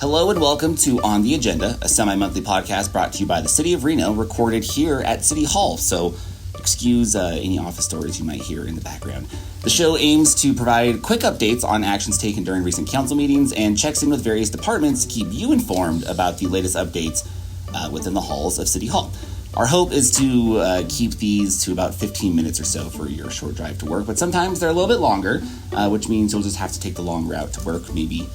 Hello and welcome to On the Agenda, a semi-monthly podcast brought to you by the City of Reno, recorded here at City Hall, so excuse any office stories you might hear in the background. The show aims to provide quick updates on actions taken during recent council meetings and checks in with various departments to keep you informed about the latest updates within the halls of City Hall. Our hope is to keep these to about 15 minutes or so for your short drive to work, but sometimes they're a little bit longer, which means you'll just have to take the long route to work, maybe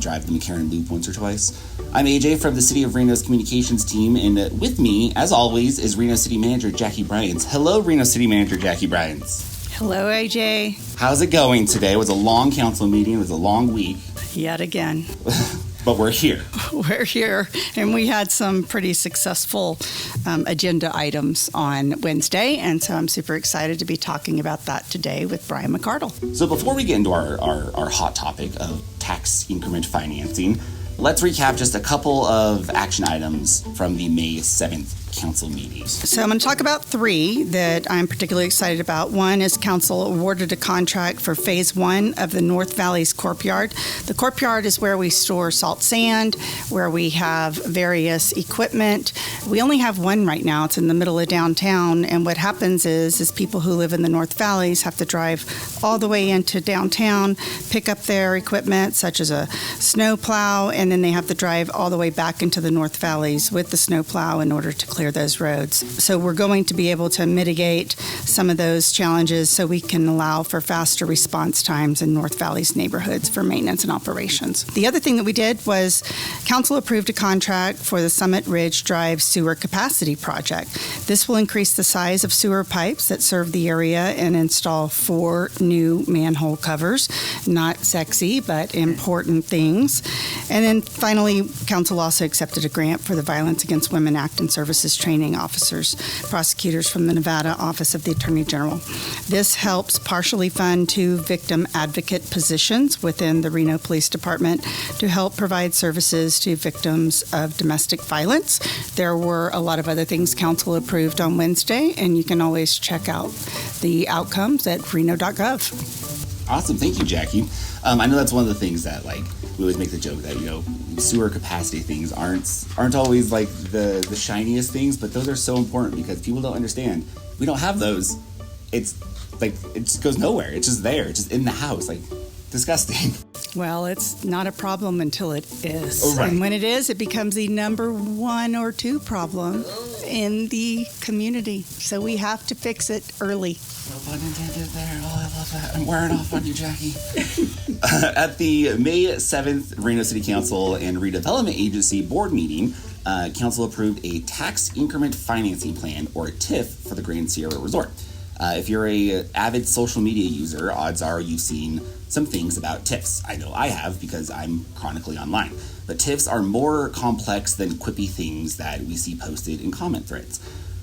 drive the McCarran Loop once or twice. I'm AJ from the City of Reno's communications team, and with me, as always, is Reno City Manager Jackie Bryant. Hello, Reno City Manager Jackie Bryant. Hello, AJ. How's it going today? It was a long council meeting. It was a long week. Yet again. But we're here. We're here, and we had some pretty successful agenda items on Wednesday, and so I'm super excited to be talking about that today with Bryan McArdle. So before we get into our hot topic of tax increment financing, let's recap just a couple of action items from the May 7th council meetings. So I'm going to talk about three that I'm particularly excited about. One is council awarded a contract for phase one of the North Valley's Corp Yard. The Corp Yard is where we store salt sand, where we have various equipment. We only have one right now. It's in the middle of downtown, and what happens is people who live in the North Valleys have to drive all the way into downtown, pick up their equipment, such as a snow plow, and then they have to drive all the way back into the North Valleys with the snow plow in order to clear those roads. So we're going to be able to mitigate some of those challenges so we can allow for faster response times in North Valley's neighborhoods for maintenance and operations. The other thing that we did was council approved a contract for the Summit Ridge Drive Sewer Capacity Project. This will increase the size of sewer pipes that serve the area and install 4 new manhole covers. Not sexy, but important things. And then finally, council also accepted a grant for the Violence Against Women Act and Services training officers, prosecutors from the Nevada Office of the Attorney General. This helps partially fund 2 victim advocate positions within the Reno Police Department to help provide services to victims of domestic violence. There were a lot of other things council approved on Wednesday, and you can always check out the outcomes at Reno.Gov. Awesome. Thank you, Jackie. I know that's one of the things that, we always make the joke that, sewer capacity things aren't always the shiniest things, but those are so important because people don't understand. We don't have those. It's it just goes nowhere. It's just there. It's just in the house. Disgusting. Well, it's not a problem until it is. Oh, right. And when it is, it becomes the number 1 or 2 problem in the community. So we have to fix it early. No pun intended there. Oh, I love that. I'm wearing off on you, Jackie. At the May 7th Reno City Council and Redevelopment Agency Board meeting, Council approved a Tax Increment Financing Plan, or a TIF, for the Grand Sierra Resort. If you're an avid social media user, odds are you've seen some things about TIFs. I know I have because I'm chronically online. But TIFs are more complex than quippy things that we see posted in comment threads.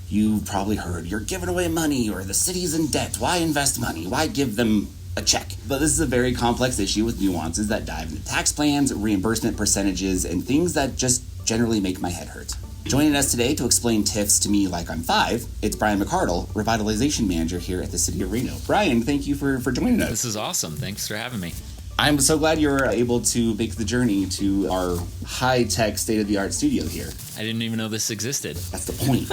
You've probably heard, you're giving away money, or the city's in debt. Why invest money? Why give them a check? But this is a very complex issue with nuances that dive into tax plans, reimbursement percentages, and things that just generally make my head hurt. Joining us today to explain TIFs to me like I'm 5, it's Bryan McArdle, Revitalization Manager here at the City of Reno. Bryan, thank you for joining us. This is awesome. Thanks for having me. I'm so glad you're able to make the journey to our high-tech, state-of-the-art studio here. I didn't even know this existed. That's the point.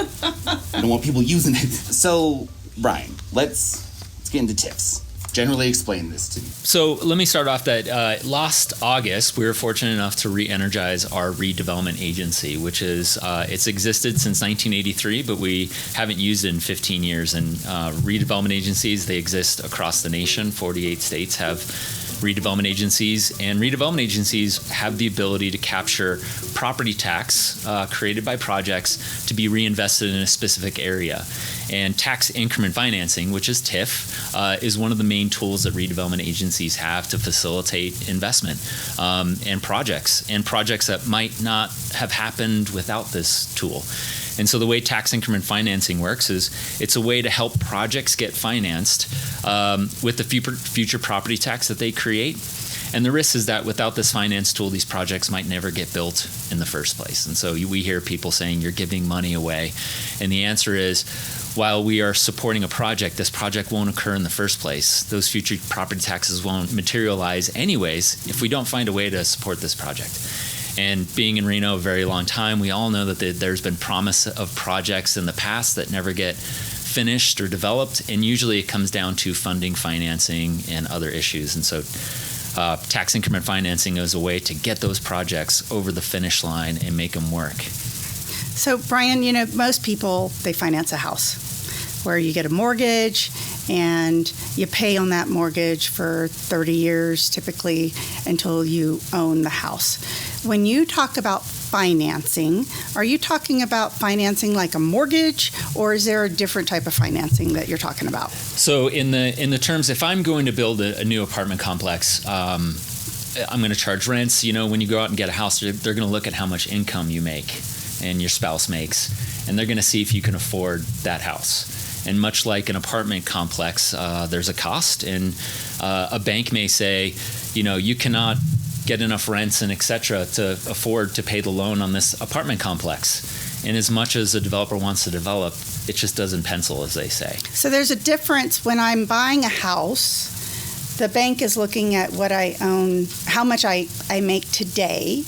I don't want people using it. So, Bryan, let's get into TIFs. Generally explain this to me. So let me start off that last August, we were fortunate enough to re-energize our Redevelopment Agency, which is, it's existed since 1983, but we haven't used it in 15 years. And redevelopment agencies, they exist across the nation. 48 states have redevelopment agencies, and redevelopment agencies have the ability to capture property tax created by projects to be reinvested in a specific area. And tax increment financing, which is TIF, is one of the main tools that redevelopment agencies have to facilitate investment and projects that might not have happened without this tool. And so the way tax increment financing works is it's a way to help projects get financed with the future property tax that they create. And the risk is that without this finance tool, these projects might never get built in the first place. And so we hear people saying you're giving money away. And the answer is, while we are supporting a project, this project won't occur in the first place. Those future property taxes won't materialize anyways if we don't find a way to support this project. And being in Reno a very long time, we all know that there's been promise of projects in the past that never get finished or developed, and usually it comes down to funding, financing, and other issues. And so tax increment financing is a way to get those projects over the finish line and make them work. So, Brian, most people, they finance a house where you get a mortgage and you pay on that mortgage for 30 years, typically, until you own the house. When you talk about financing, are you talking about financing like a mortgage, or is there a different type of financing that you're talking about? So in the terms, if I'm going to build a new apartment complex, I'm going to charge rents. When you go out and get a house, they're going to look at how much income you make and your spouse makes, and they're going to see if you can afford that house. And much like an apartment complex, there's a cost, and a bank may say, you cannot get enough rents and et cetera to afford to pay the loan on this apartment complex. And as much as a developer wants to develop, it just doesn't pencil, as they say. So there's a difference when I'm buying a house. The bank is looking at what I own, how much I make today,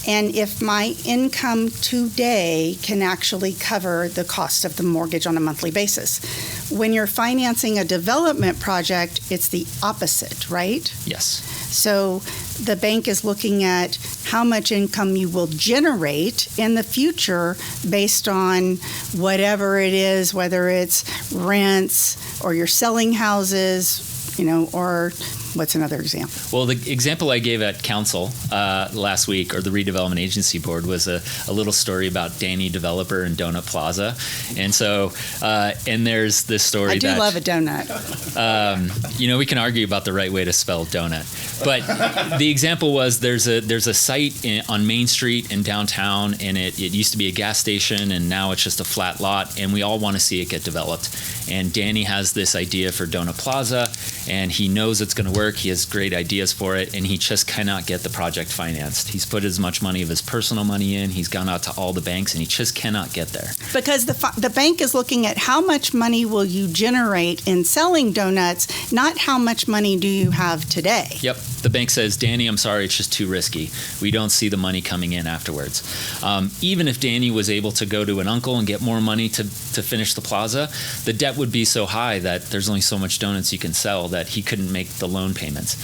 and if my income today can actually cover the cost of the mortgage on a monthly basis. When you're financing a development project, it's the opposite, right? Yes. So the bank is looking at how much income you will generate in the future based on whatever it is, whether it's rents or you're selling houses, or what's another example? Well, the example I gave at council last week, or the Redevelopment Agency Board, was a little story about Danny Developer and Donut Plaza. And so, and there's this story I do love a donut. We can argue about the right way to spell donut. But the example was there's a site on Main Street in downtown, and it used to be a gas station, and now it's just a flat lot, and we all want to see it get developed. And Danny has this idea for Donut Plaza, and he knows it's going to work. He has great ideas for it, and he just cannot get the project financed. He's put as much money of his personal money in. He's gone out to all the banks, and he just cannot get there. Because the bank is looking at how much money will you generate in selling donuts, not how much money do you have today. Yep. The bank says, Danny, I'm sorry, it's just too risky. We don't see the money coming in afterwards. Even if Danny was able to go to an uncle and get more money to finish the plaza, the debt would be so high that there's only so much donuts you can sell that he couldn't make the loan payments.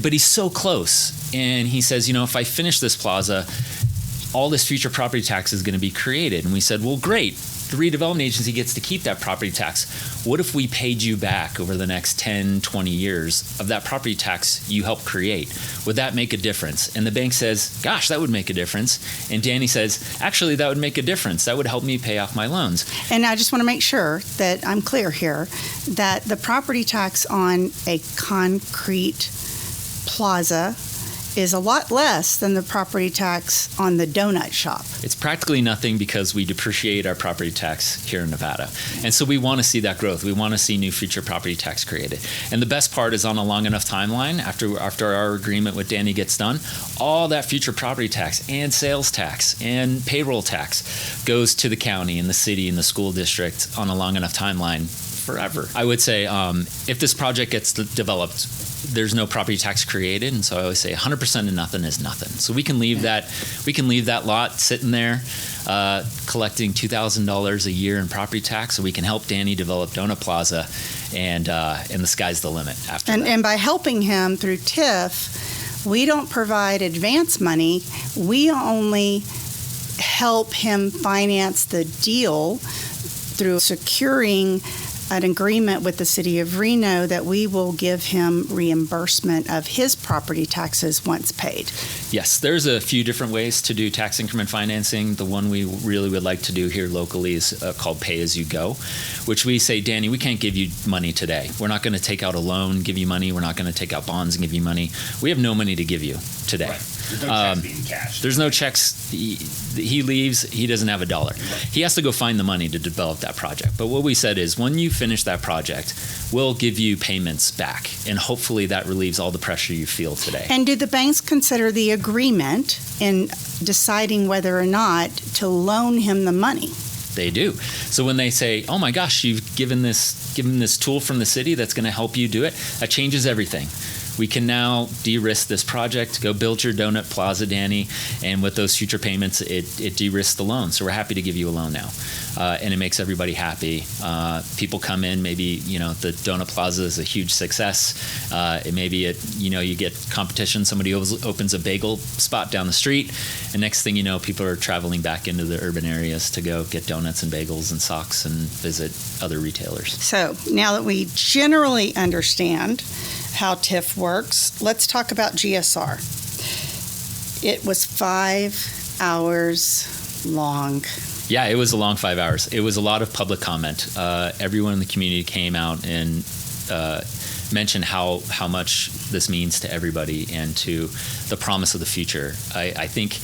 But he's so close. And he says, if I finish this plaza, all this future property tax is going to be created. And we said, well, great. The redevelopment agency gets to keep that property tax. What if we paid you back over the next 10, 20 years of that property tax you helped create? Would that make a difference? And the bank says, gosh, that would make a difference. And Danny says, actually, that would make a difference. That would help me pay off my loans. And I just want to make sure that I'm clear here that the property tax on a concrete plaza is a lot less than the property tax on the donut shop. It's practically nothing because we depreciate our property tax here in Nevada. And so we want to see that growth. We want to see new future property tax created. And the best part is on a long enough timeline, after our agreement with Danny gets done, all that future property tax and sales tax and payroll tax goes to the county and the city and the school district on a long enough timeline forever. I would say if this project gets developed, there's no property tax created, and so I always say 100% of nothing is nothing. So we can leave that lot sitting there, collecting $2,000 a year in property tax, so we can help Danny develop Donut Plaza, and the sky's the limit after that. And by helping him through TIF, we don't provide advance money. We only help him finance the deal through securing an agreement with the City of Reno that we will give him reimbursement of his property taxes once paid. Yes, there's a few different ways to do tax increment financing. The one we really would like to do here locally is called pay-as-you-go, which we say, Danny, we can't give you money today. We're not going to take out a loan, give you money. We're not going to take out bonds and give you money. We have no money to give you today. Right. There's no checks being cashed. There's no checks. He leaves. He doesn't have a dollar. He has to go find the money to develop that project. But what we said is when you finish that project, we'll give you payments back. And hopefully that relieves all the pressure you feel today. And do the banks consider the agreement in deciding whether or not to loan him the money? They do. So when they say, oh my gosh, you've given this tool from the city that's going to help you do it, that changes everything. we can now de-risk this project. Go build your donut plaza, Danny, and with those future payments, it de-risks the loan. So we're happy to give you a loan now, and it makes everybody happy. People come in, maybe the donut plaza is a huge success. You get competition. Somebody opens a bagel spot down the street, and next thing you know, people are traveling back into the urban areas to go get donuts and bagels and socks and visit other retailers. So now that we generally understand how TIF works, let's talk about GSR. It was 5 hours long. Yeah, it was a long 5 hours. It was a lot of public comment. Everyone in the community came out and mentioned how much this means to everybody and to the promise of the future. I think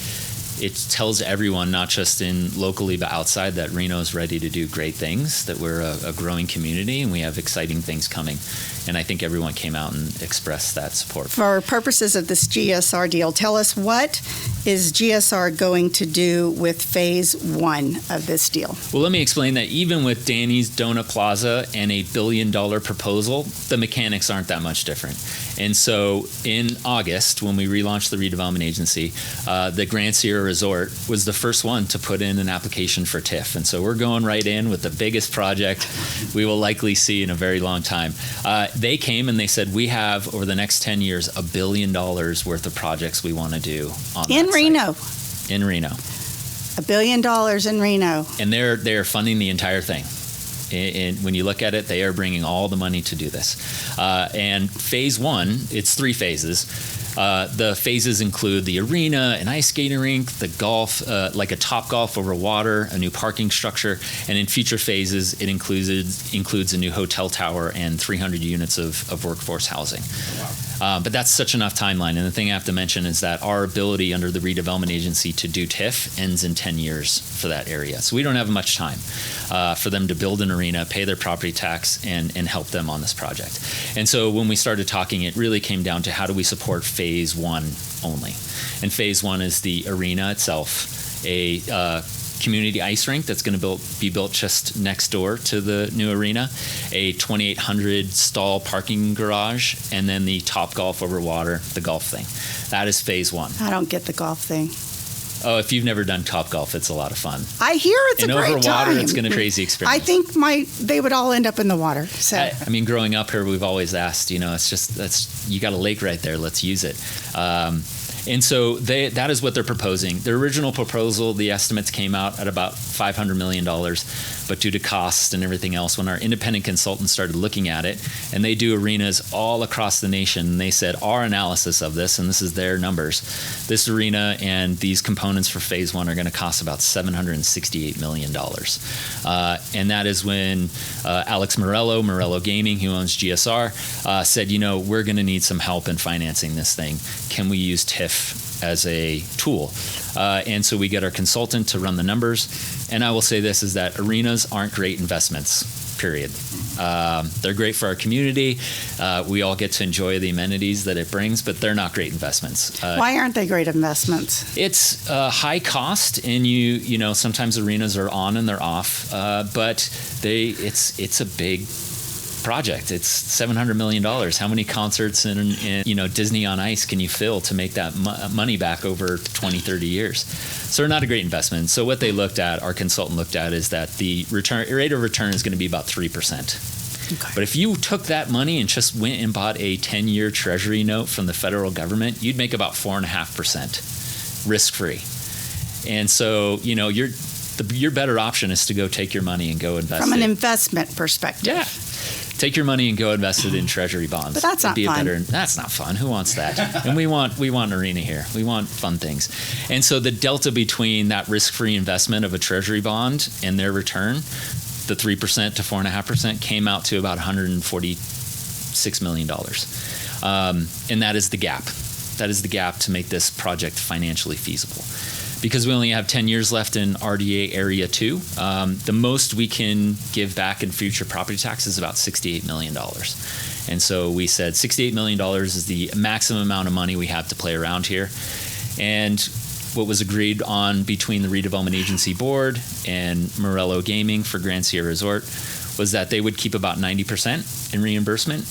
it tells everyone, not just in locally but outside, that Reno is ready to do great things, that we're a growing community and we have exciting things coming. And I think everyone came out and expressed that support. For purposes of this GSR deal, tell us, what is GSR going to do with phase 1 of this deal? Well, let me explain that even with Danny's Donut Plaza and a $1 billion proposal, the mechanics aren't that much different. And so in August, when we relaunched the Redevelopment Agency, the Grand Sierra Resort was the first one to put in an application for TIF. And so we're going right in with the biggest project we will likely see in a very long time. They came and they said, we have, over the next 10 years, $1 billion worth of projects we want to do on in Reno. In Reno. $1 billion in Reno. And they're funding the entire thing. And when you look at it, they are bringing all the money to do this. And phase 1, it's 3 phases. The phases include the arena, an ice skating rink, the golf, like a top golf over water, a new parking structure, and in future phases, it includes a new hotel tower and 300 units of workforce housing. But that's such enough timeline. And the thing I have to mention is that our ability under the Redevelopment Agency to do TIF ends in 10 years for that area. So we don't have much time for them to build an arena, pay their property tax, and help them on this project. And so when we started talking, it really came down to how do we support phase 1 only. And phase 1 is the arena itself, a community ice rink that's going to be built just next door to the new arena, a 2,800 stall parking garage, and then the top golf over water, the golf thing. That is phase 1. I don't get the golf thing. Oh, if you've never done top golf, it's a lot of fun. I hear it's a great time. And over water, it's going to crazy experience. I think they would all end up in the water. So I mean, growing up here, we've always asked, you got a lake right there, let's use it. And so that is what they're proposing. Their original proposal, the estimates came out at about $500 million, but due to cost and everything else, when our independent consultants started looking at it, and they do arenas all across the nation, and they said our analysis of this, and this is their numbers, this arena and these components for phase 1 are going to cost about $768 million. And that is when Alex Morello Gaming, who owns GSR, said, we're going to need some help in financing this thing. Can we use TIF as a tool? And so we get our consultant to run the numbers. And I will say this, is that arenas aren't great investments, period. They're great for our community. We all get to enjoy the amenities that it brings, but they're not great investments. Why aren't they great investments? It's high cost, and sometimes arenas are on and they're off, but it's a big project. It's $700 million. How many concerts and Disney on Ice can you fill to make that money back over 20, 30 years? So they're not a great investment. So what our consultant looked at, is that the rate of return is going to be about 3%. Okay. But if you took that money and just went and bought a 10-year treasury note from the federal government, you'd make about 4.5% risk-free. And so, your better option is to go take your money and go invest from an investment perspective. Yeah. Take your money and go invest it in treasury bonds. But that's not fun. That's not fun. Who wants that? And we want an arena here. We want fun things. And so the delta between that risk-free investment of a treasury bond and their return, the 3% to 4.5%, came out to about $146 million. And that is the gap. That is the gap to make this project financially feasible. Because we only have 10 years left in RDA Area 2, the most we can give back in future property tax is about $68 million. And so we said $68 million is the maximum amount of money we have to play around here. And what was agreed on between the Redevelopment Agency Board and Morello Gaming for Grand Sierra Resort was that they would keep about 90% in reimbursement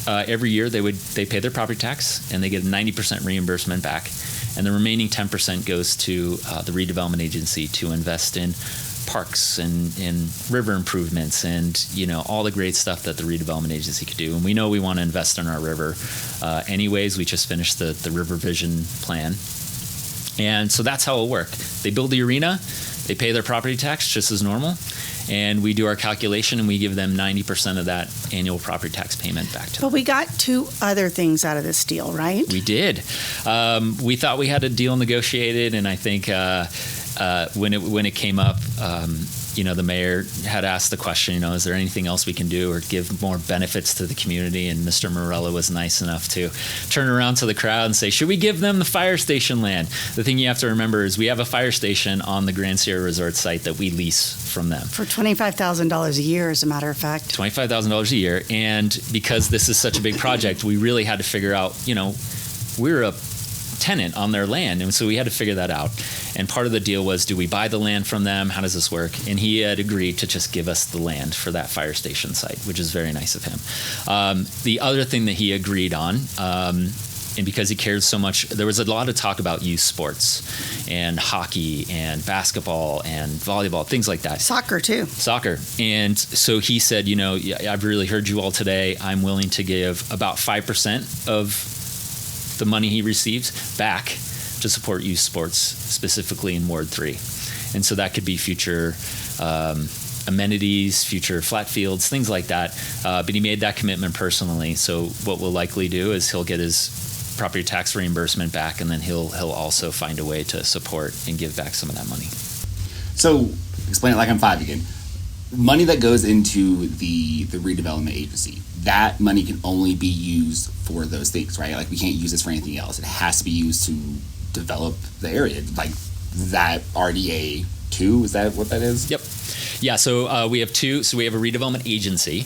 every year they pay their property tax and they get a 90% reimbursement back, and the remaining 10% goes to the Redevelopment Agency to invest in parks and in river improvements and all the great stuff that the Redevelopment Agency could do. And we know we want to invest in our river. Anyways, we just finished the River Vision Plan. And so that's how it'll work. They build the arena, they pay their property tax just as normal, and we do our calculation and we give them 90% of that annual property tax payment back to them. But we got two other things out of this deal, right? We did. We thought we had a deal negotiated, and I think when it came up, the mayor had asked the question, is there anything else we can do or give more benefits to the community? And Mr. Morella was nice enough to turn around to the crowd and say, should we give them the fire station land? The thing you have to remember is we have a fire station on the Grand Sierra Resort site that we lease from them. For $25,000 a year, as a matter of fact. $25,000 a year. And because this is such a big project, we really had to figure out, we're a tenant on their land, and so we had to figure that out. And part of the deal was, do we buy the land from them? How does this work? And he had agreed to just give us the land for that fire station site, which is very nice of him. The other thing that he agreed on, and because he cared so much, there was a lot of talk about youth sports and hockey and basketball and volleyball, things like that. Soccer too. Soccer. And so he said, I've really heard you all today. I'm willing to give about 5% of the money he receives back to support youth sports, specifically in Ward 3. And so that could be future amenities, future flat fields, things like that. But he made that commitment personally. So what we'll likely do is he'll get his property tax reimbursement back, and then he'll also find a way to support and give back some of that money. So explain it like I'm 5 again. Money that goes into the redevelopment agency, that money can only be used for those things, right? Like, we can't use this for anything else. It has to be used to develop the area. Like that RDA 2, is that what that is? Yep. Yeah, so we have two. So we have a redevelopment agency,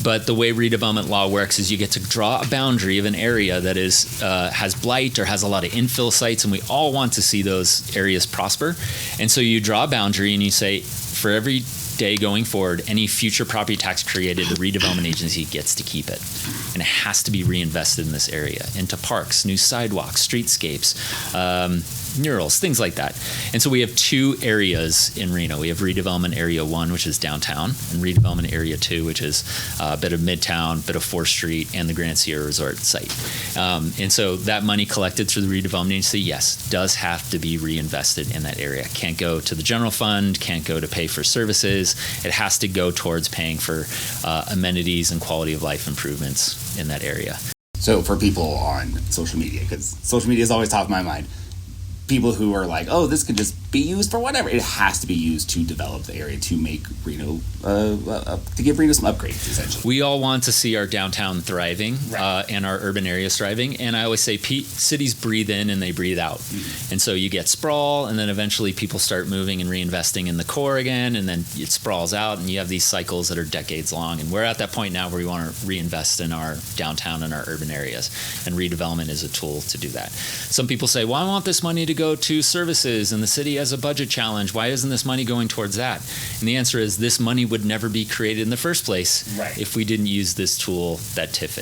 but the way redevelopment law works is you get to draw a boundary of an area that is has blight or has a lot of infill sites, and we all want to see those areas prosper. And so you draw a boundary and you say, for every day going forward, any future property tax created, the redevelopment agency gets to keep it. And it has to be reinvested in this area, into parks, new sidewalks, streetscapes, murals, things like that. And so we have two areas in Reno. We have Redevelopment Area 1, which is downtown, and Redevelopment Area 2, which is a bit of Midtown, bit of 4th Street, and the Grand Sierra Resort site. And so that money collected through the Redevelopment Agency, yes, does have to be reinvested in that area. Can't go to the general fund, can't go to pay for services. It has to go towards paying for amenities and quality of life improvements in that area. So for people on social media, because social media is always top of my mind, people who are like, oh, this could just be used for whatever. It has to be used to develop the area, to make Reno, to give Reno some upgrades, essentially. We all want to see our downtown thriving, right, and our urban areas thriving. And I always say cities breathe in and they breathe out. Mm-hmm. And so you get sprawl, and then eventually people start moving and reinvesting in the core again, and then it sprawls out, and you have these cycles that are decades long. And we're at that point now where we want to reinvest in our downtown and our urban areas. And redevelopment is a tool to do that. Some people say, well, I want this money to go to services, and the city has a budget challenge. Why isn't this money going towards that? And the answer is, this money would never be created in the first place, right, if we didn't use this tool that TIF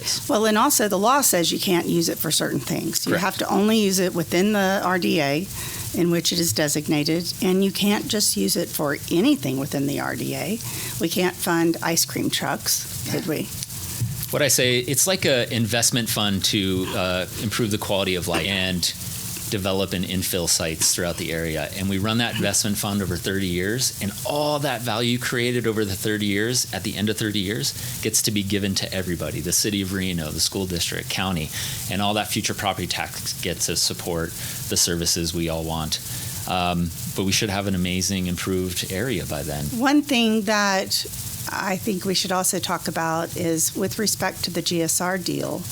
is. Well, and also the law says you can't use it for certain things. You Correct. have to only use it within the RDA in which it is designated, and you can't just use it for anything within the RDA. We can't fund ice cream trucks, could we? What I say, it's like an investment fund to improve the quality of life and develop and infill sites throughout the area. And we run that investment fund over 30 years, and all that value created over the 30 years, at the end of 30 years, gets to be given to everybody, the City of Reno, the school district, county, and all that future property tax gets to support the services we all want. But we should have an amazing, improved area by then. One thing that I think we should also talk about is, with respect to the GSR deal,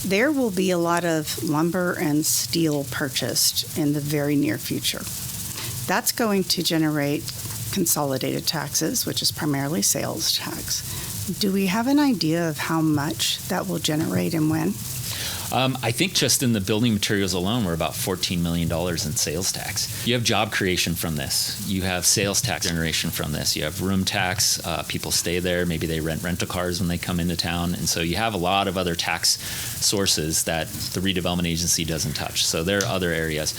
there will be a lot of lumber and steel purchased in the very near future. That's going to generate consolidated taxes, which is primarily sales tax. Do we have an idea of how much that will generate and when? I think just in the building materials alone, we're about $14 million in sales tax. You have job creation from this. You have sales tax generation from this. You have room tax. People stay there. Maybe they rent rental cars when they come into town. And so you have a lot of other tax sources that the redevelopment agency doesn't touch. So there are other areas.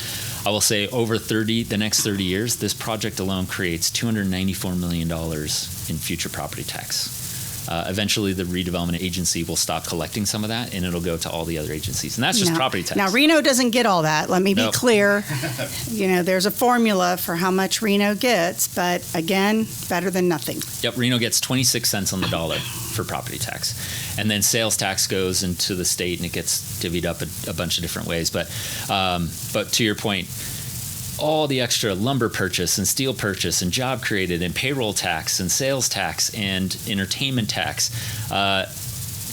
I will say over the next 30 years, this project alone creates $294 million in future property tax. Eventually, the redevelopment agency will stop collecting some of that, and it'll go to all the other agencies. And that's just property tax. Now, Reno doesn't get all that. Let me be Nope. clear. There's a formula for how much Reno gets, but again, better than nothing. Yep, Reno gets 26 cents on the dollar for property tax. And then sales tax goes into the state, and it gets divvied up a bunch of different ways. But to your point, all the extra lumber purchase and steel purchase and job created and payroll tax and sales tax and entertainment tax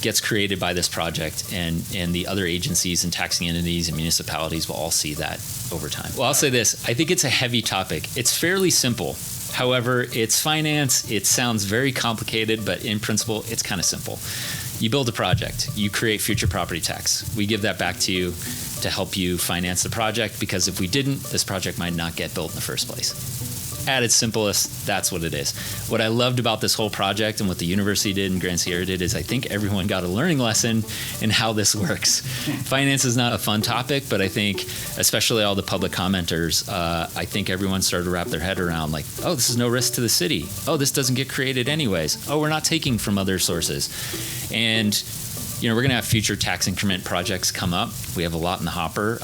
gets created by this project, and the other agencies and taxing entities and municipalities will all see that over time. Well, I'll say this. I think it's a heavy topic. It's fairly simple. However, it's finance. It sounds very complicated, but in principle, it's kind of simple. You build a project. You create future property tax. We give that back to you to help you finance the project, because if we didn't, this project might not get built in the first place. At its simplest, that's what it is. What I loved about this whole project and what the university did and Grand Sierra did is I think everyone got a learning lesson in how this works. Finance is not a fun topic, but I think especially all the public commenters, I think everyone started to wrap their head around like, oh, this is no risk to the city. Oh, this doesn't get created anyways. Oh, we're not taking from other sources. And we're going to have future tax increment projects come up. We have a lot in the hopper,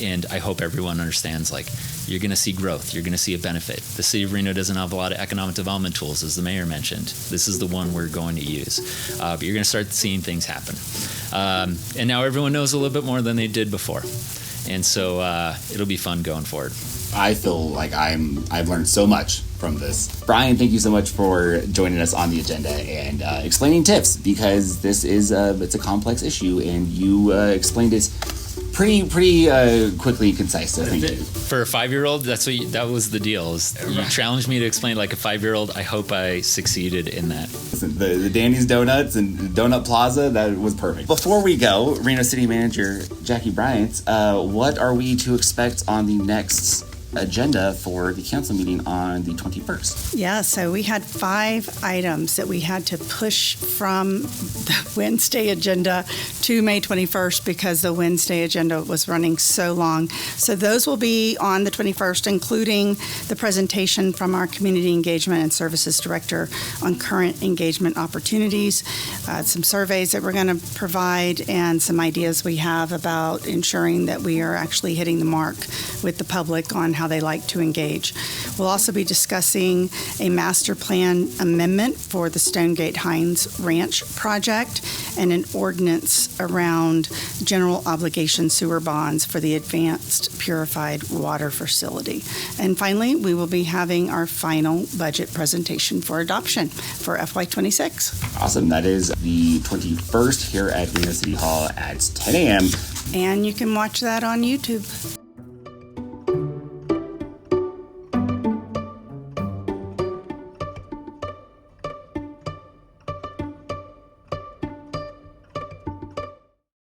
and I hope everyone understands, like, you're going to see growth. You're going to see a benefit. The city of Reno doesn't have a lot of economic development tools, as the mayor mentioned. This is the one we're going to use. But you're going to start seeing things happen. And now everyone knows a little bit more than they did before. And so it'll be fun going forward. I feel like I've learned so much from this. Bryan, thank you so much for joining us on the agenda and explaining tips, because this is it's a complex issue, and you explained it pretty quickly and concise. So thank you. For a 5-year-old, that was the deal. You challenged me to explain like a 5-year-old. I hope I succeeded in that. Listen, the Danny's Donuts and Donut Plaza, that was perfect. Before we go, Reno City Manager Jackie Bryant, what are we to expect on the next agenda for the council meeting on the 21st? Yeah, so we had 5 items that we had to push from the Wednesday agenda to May 21st because the Wednesday agenda was running so long. So those will be on the 21st, including the presentation from our Community Engagement and Services Director on current engagement opportunities, some surveys that we're going to provide, and some ideas we have about ensuring that we are actually hitting the mark with the public on how they like to engage. We'll also be discussing a master plan amendment for the StoneGate Heinz Ranch project and an ordinance around general obligation sewer bonds for the advanced purified water facility. And finally, we will be having our final budget presentation for adoption for FY26. Awesome. That is the 21st here at Reno City Hall at 10 a.m. And you can watch that on YouTube.